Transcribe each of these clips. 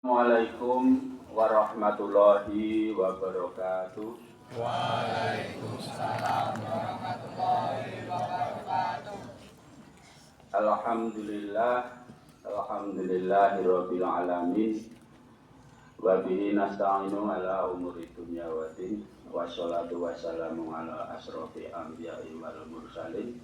Assalamualaikum warahmatullahi wabarakatuh. Waalaikumsalam warahmatullahi wabarakatuh. Alhamdulillahirabbil alamin. Wa bihi nasta'inu ala umuri dunya waddin. Wassalatu wassalamu ala asrofil anbiya'i wal mursalin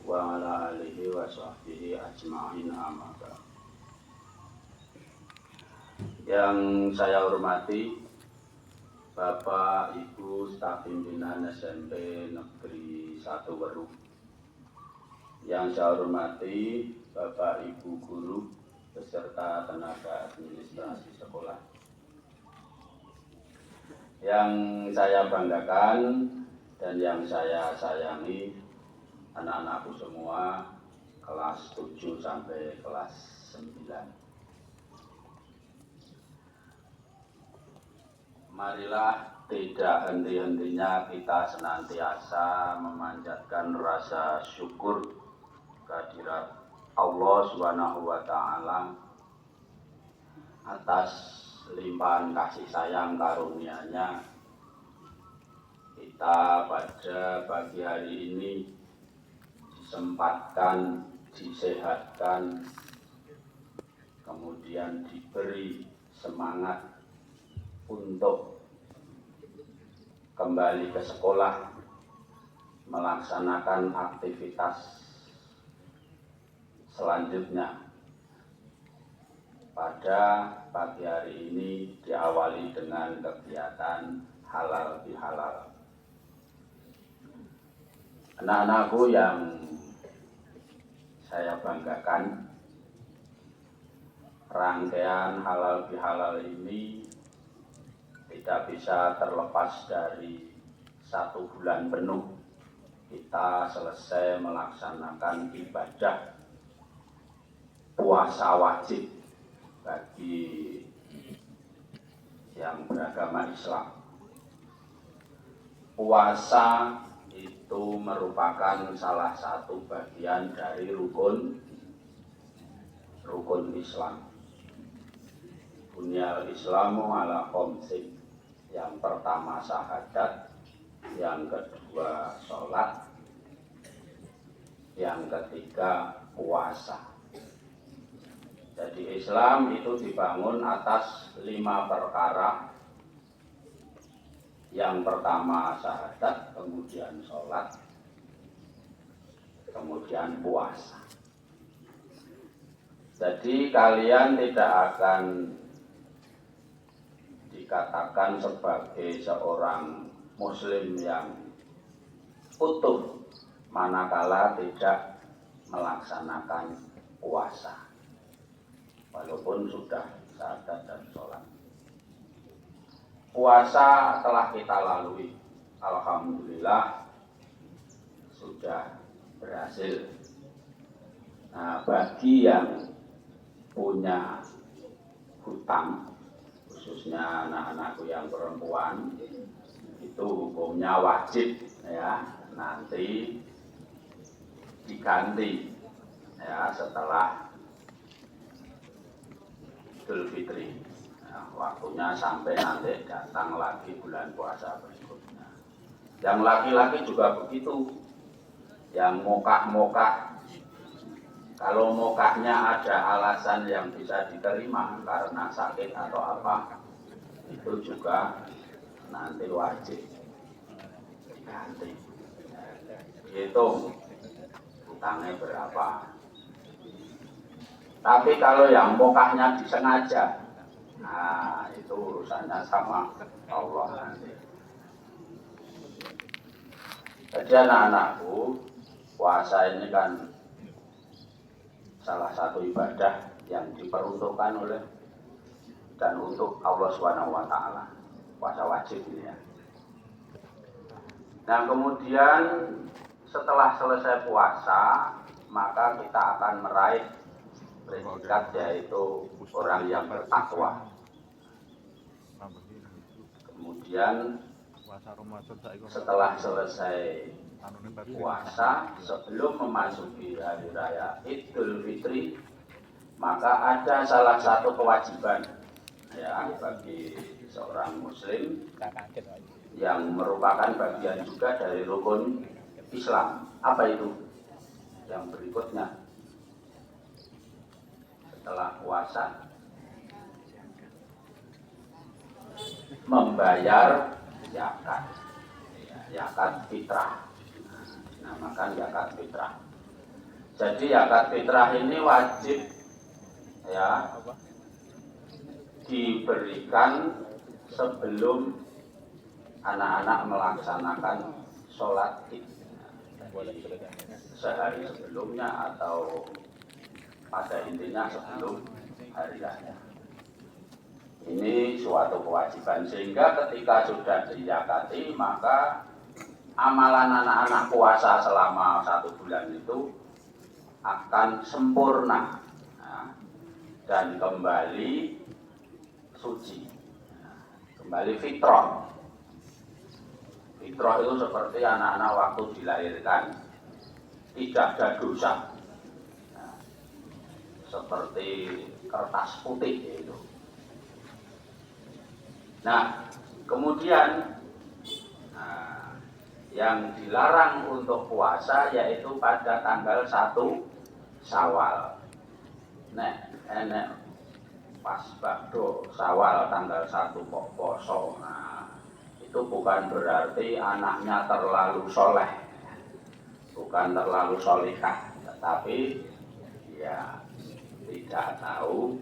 wa ala alihi wa sahbihi ajma'in amma ba'd. Yang saya hormati Bapak Ibu staf pimpinan SMP Negeri 1 Weru. Yang saya hormati Bapak Ibu guru beserta tenaga administrasi sekolah. Yang saya banggakan dan yang saya sayangi anak-anakku semua kelas 7 sampai kelas 9. Marilah tidak henti-hentinya kita senantiasa memanjatkan rasa syukur kehadirat Allah Subhanahu wa Ta'ala atas limpahan kasih sayang karunia-Nya. Kita pada pagi hari ini disempatkan, disehatkan, kemudian diberi semangat untuk kembali ke sekolah, melaksanakan aktivitas selanjutnya. Pada pagi hari ini diawali dengan kegiatan halal bihalal. Anak-anakku yang saya banggakan, rangkaian halal bihalal ini tidak bisa terlepas dari 1 bulan penuh kita selesai melaksanakan ibadah puasa wajib bagi yang beragama Islam. Puasa itu merupakan salah satu bagian dari rukun Islam. Bunyal Islamu ala khamsin. Yang pertama syahadat, yang kedua sholat, yang ketiga puasa. Jadi Islam itu dibangun atas 5 perkara. Yang pertama syahadat, kemudian sholat, kemudian puasa. Jadi kalian tidak akan dikatakan sebagai seorang muslim yang utuh manakala tidak melaksanakan puasa, walaupun sudah syahadat dan sholat. Puasa telah kita lalui, alhamdulillah sudah berhasil. Nah, bagi yang punya hutang, khususnya anak-anakku yang perempuan, itu hukumnya wajib ya, nanti diganti ya setelah Idul Fitri. Nah, waktunya sampai nanti datang lagi bulan puasa berikutnya. Yang laki-laki juga begitu, yang mokah-mokah, kalau mokahnya ada alasan yang bisa diterima karena sakit atau apa, itu juga nanti wajib diganti. Hitung hutangnya berapa. Tapi kalau yang mokahnya disengaja, nah itu urusannya sama Allah nanti. Jadi anak-anakku, puasa ini kan salah satu ibadah yang diperuntukkan oleh dan untuk Allah Subhanahu wa Ta'ala. Puasa wajib ini ya. Nah, kemudian setelah selesai puasa, maka kita akan meraih predikat yaitu orang yang bertakwa. Kemudian setelah selesai puasa, sebelum memasuki hari raya Idul Fitri, maka ada salah satu kewajiban ya bagi seorang muslim yang merupakan bagian juga dari rukun Islam. Apa itu? Yang berikutnya, setelah puasa, membayar zakat, zakat fitrah. Namakan zakat fitrah. Jadi zakat fitrah ini wajib ya diberikan sebelum anak-anak melaksanakan sholat id, sehari sebelumnya atau pada intinya sebelum hari raya. Ini suatu kewajiban, sehingga ketika sudah dizakati maka amalan anak-anak puasa selama 1 bulan itu akan sempurna dan kembali suci, kembali fitrah. Fitrah itu seperti anak-anak waktu dilahirkan, tidak ada dosa, seperti kertas putih itu. Nah, kemudian yang dilarang untuk puasa yaitu pada tanggal 1 Syawal. Enek pas bakdo Syawal tanggal 1 kok poso. Itu bukan berarti anaknya terlalu soleh, bukan terlalu solihah, tetapi ya tidak tahu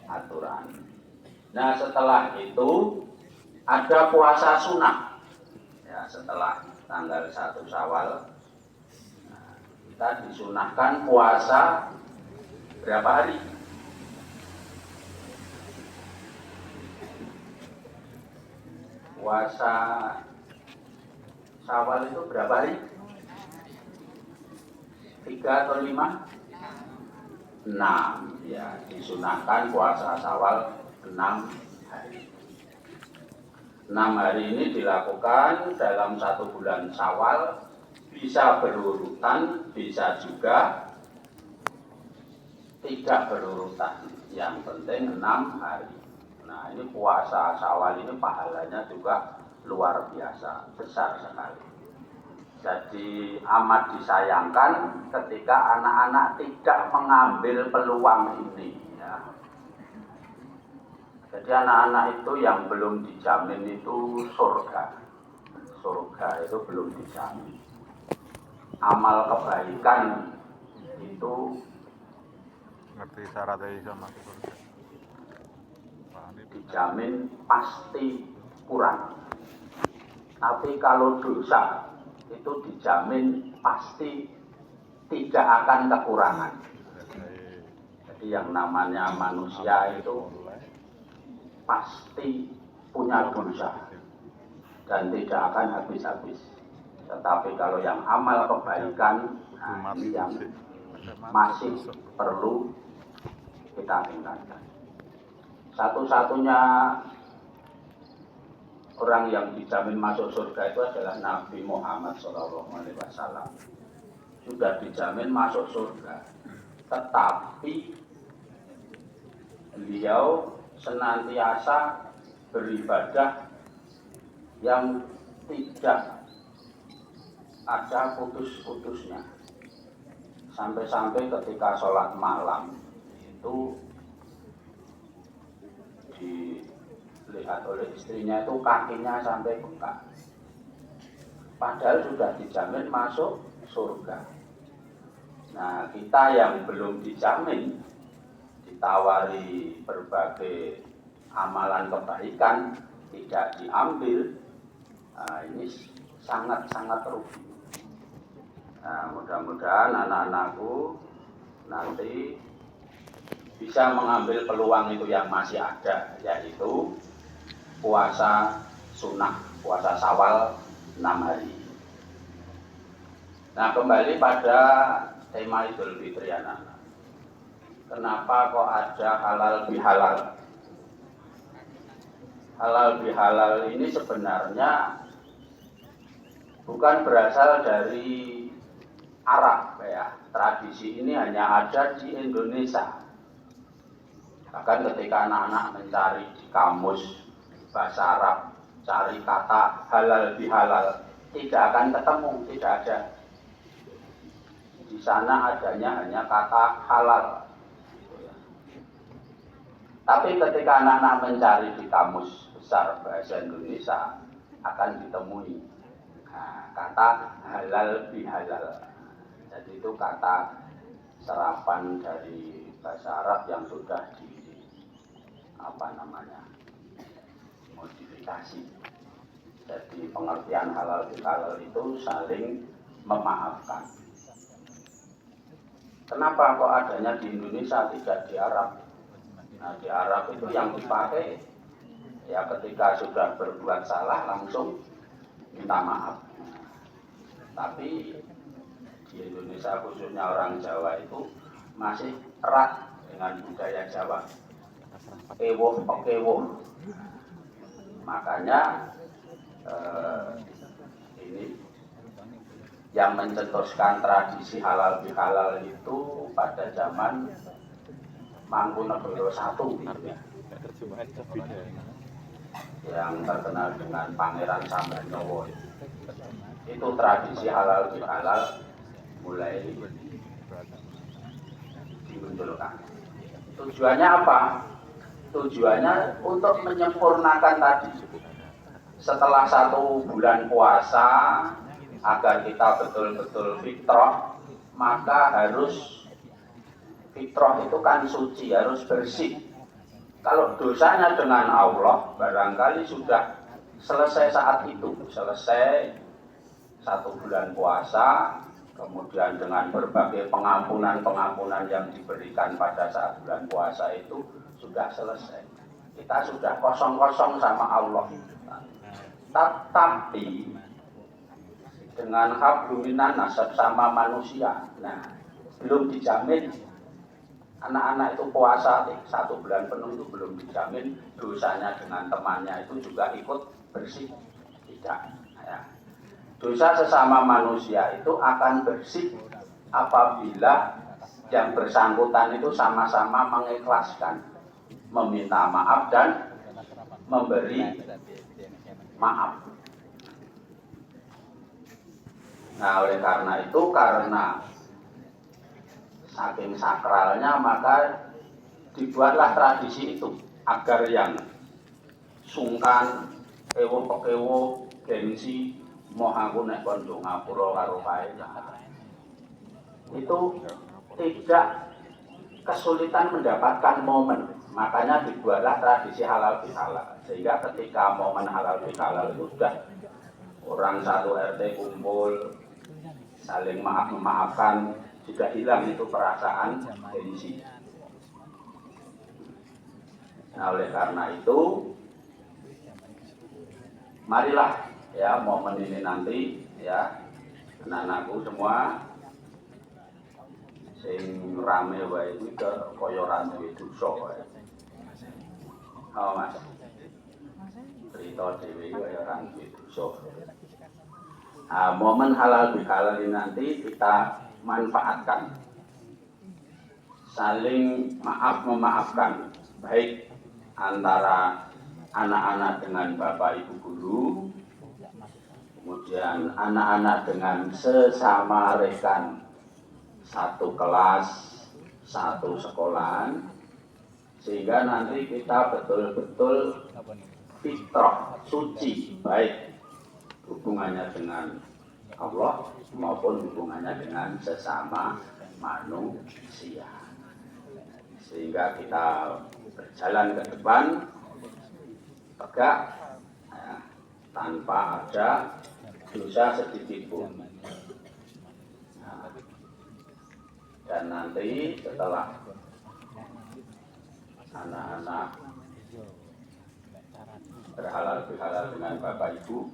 aturan. Nah, setelah itu ada puasa sunat. Ya, setelah tanggal 1 Syawal kita disunahkan puasa berapa hari? Puasa Syawal itu berapa hari? 3 atau 5? 6. Ya, disunahkan puasa Syawal 6 hari. 6 hari ini dilakukan dalam 1 bulan Syawal, bisa berurutan, bisa juga tidak berurutan. Yang penting 6 hari. Nah, ini puasa Syawal ini pahalanya juga luar biasa, besar sekali. Jadi amat disayangkan ketika anak-anak tidak mengambil peluang ini. Ya. Jadi anak-anak itu yang belum dijamin itu surga. Surga itu belum dijamin. Amal kebaikan itu ngerti syaratnya sama surga. Dijamin pasti kurang. Tapi kalau dosa itu dijamin pasti tidak akan kekurangan. Jadi yang namanya manusia itu pasti punya dosa dan tidak akan habis-habis. Tetapi kalau yang amal kebaikan, ini yang masih perlu kita tingkatkan. Satu-satunya orang yang dijamin masuk surga itu adalah Nabi Muhammad SAW. Sudah dijamin masuk surga, tetapi beliau senantiasa beribadah yang tidak ada putus-putusnya. Sampai-sampai ketika sholat malam itu dilihat oleh istrinya itu kakinya sampai bengkak. Padahal sudah dijamin masuk surga. Nah, kita yang belum dijamin, ditawari berbagai amalan kebaikan, tidak diambil, ini sangat-sangat rugi. Nah, mudah-mudahan anak-anakku nanti bisa mengambil peluang itu yang masih ada, yaitu puasa sunnah, puasa Syawal 6 hari. Nah, kembali pada tema Idul Fitri anak-anak. Kenapa kok ada halal bihalal? Halal bihalal ini sebenarnya bukan berasal dari Arab ya. Tradisi ini hanya ada di Indonesia. Bahkan ketika anak-anak mencari di kamus bahasa Arab, cari kata halal bihalal, tidak akan ketemu, tidak ada. Di sana adanya hanya kata halal. Tapi ketika anak-anak mencari di kamus besar bahasa Indonesia, akan ditemui kata halal bihalal. Jadi itu kata serapan dari bahasa Arab yang sudah modifikasi. Jadi pengertian halal bihalal itu saling memaafkan. Kenapa kok adanya di Indonesia tidak di Arab? Nah, di Arab itu yang dipakai ya ketika sudah berbuat salah langsung minta maaf. Tapi di Indonesia khususnya orang Jawa itu masih erat dengan budaya Jawa. Ewoh pekewoh. Makanya ini yang mencetuskan tradisi halal bihalal itu pada zaman Mangkunegara I yang terkenal dengan Pangeran Sambanyowo. Itu tradisi halal bihalal mulai dimunculkan. Tujuannya apa? Tujuannya untuk menyempurnakan tadi. Setelah 1 bulan puasa, agar kita betul-betul fitrah, maka harus fitrah itu kan suci, harus bersih. Kalau dosanya dengan Allah, barangkali sudah selesai saat itu, selesai 1 bulan puasa, kemudian dengan berbagai pengampunan yang diberikan pada saat bulan puasa itu sudah selesai. Kita sudah kosong-kosong sama Allah. Tapi dengan habluminan nasab sama manusia, nah belum dijamin. Anak-anak itu puasa 1 bulan penuh itu belum dijamin dosanya dengan temannya itu juga ikut bersih. Tidak. Ya. Dosa sesama manusia itu akan bersih apabila yang bersangkutan itu sama-sama mengikhlaskan, meminta maaf dan memberi maaf. Nah, oleh karena itu, karena saking sakralnya, maka dibuatlah tradisi itu agar yang sungkan, ewo pekewo, gengsi, mau aku nek kondo ngapura karo kae, itu tidak kesulitan mendapatkan momen. Makanya dibuatlah tradisi halal bihalal. Sehingga ketika momen halal bihalal itu sudah orang 1 RT kumpul, saling memaafkan, sudah hilang itu perasaan gengsi. Nah, oleh karena itu, marilah ya momen ini nanti ya anak-anakku semua sing rame wae iki kaya rame dosa wae. Oh Mas. Cerita dhewe kaya rame dosa. Nah, momen halal bihalal ini nanti kita manfaatkan. Saling maaf memaafkan, baik antara anak-anak dengan bapak ibu guru, kemudian anak-anak dengan sesama rekan satu kelas, satu sekolahan, sehingga nanti kita betul-betul fitrah, suci, baik hubungannya dengan Allah maupun hubungannya dengan sesama manusia. Sehingga kita berjalan ke depan tegak ya, tanpa ada dosa sedikit pun. Dan nanti setelah anak-anak berhalal bihalal dengan bapak ibu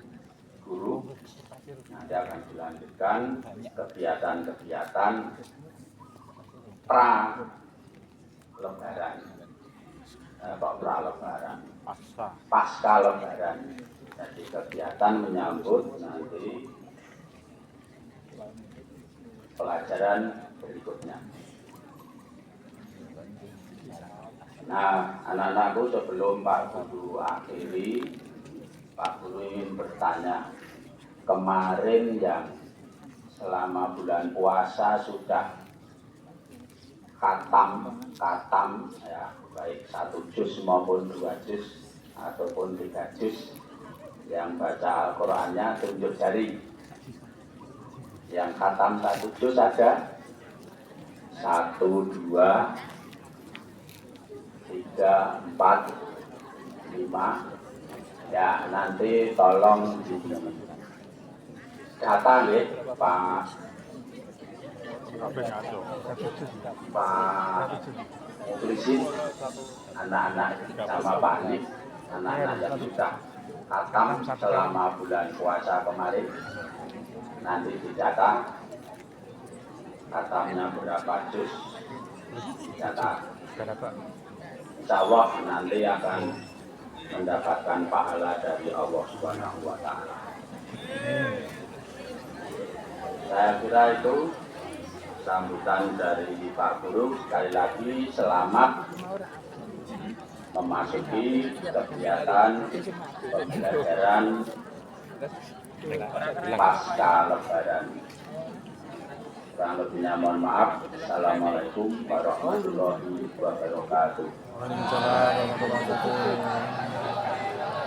guru, nanti akan dilanjutkan kegiatan-kegiatan pra lebaran, pra lebaran, pasca lebaran. Jadi kegiatan menyambut nanti pelajaran berikutnya. Nah, anak-anakku sebelum Pak Guru akhiri, Pak Guru ingin bertanya, kemarin yang selama bulan puasa sudah katam ya, baik 1 juz maupun 2 juz ataupun 3 juz, yang baca Al-Qur'annya tunjuk jari. Yang katam 1 juz ada 1, 2, 3, 4, 5. Ya, nanti tolong data ya Pak Mukhlisin, anak-anak sama Pak Anies, anak-anak yang sudah katam selama bulan puasa kemarin, nanti dicatat katamnya berapa juz, dicatat. Insya Allah nanti akan mendapatkan pahala dari Allah Subhanahu wa Ta'ala. Saya kira itu sambutan dari Pak Guru. Sekali lagi selamat memasuki kegiatan pembelajaran pasca Lebaran. Kurang lebihnya mohon maaf. Assalamualaikum warahmatullahi wabarakatuh. Waalaikumsalam warahmatullahi wabarakatuh.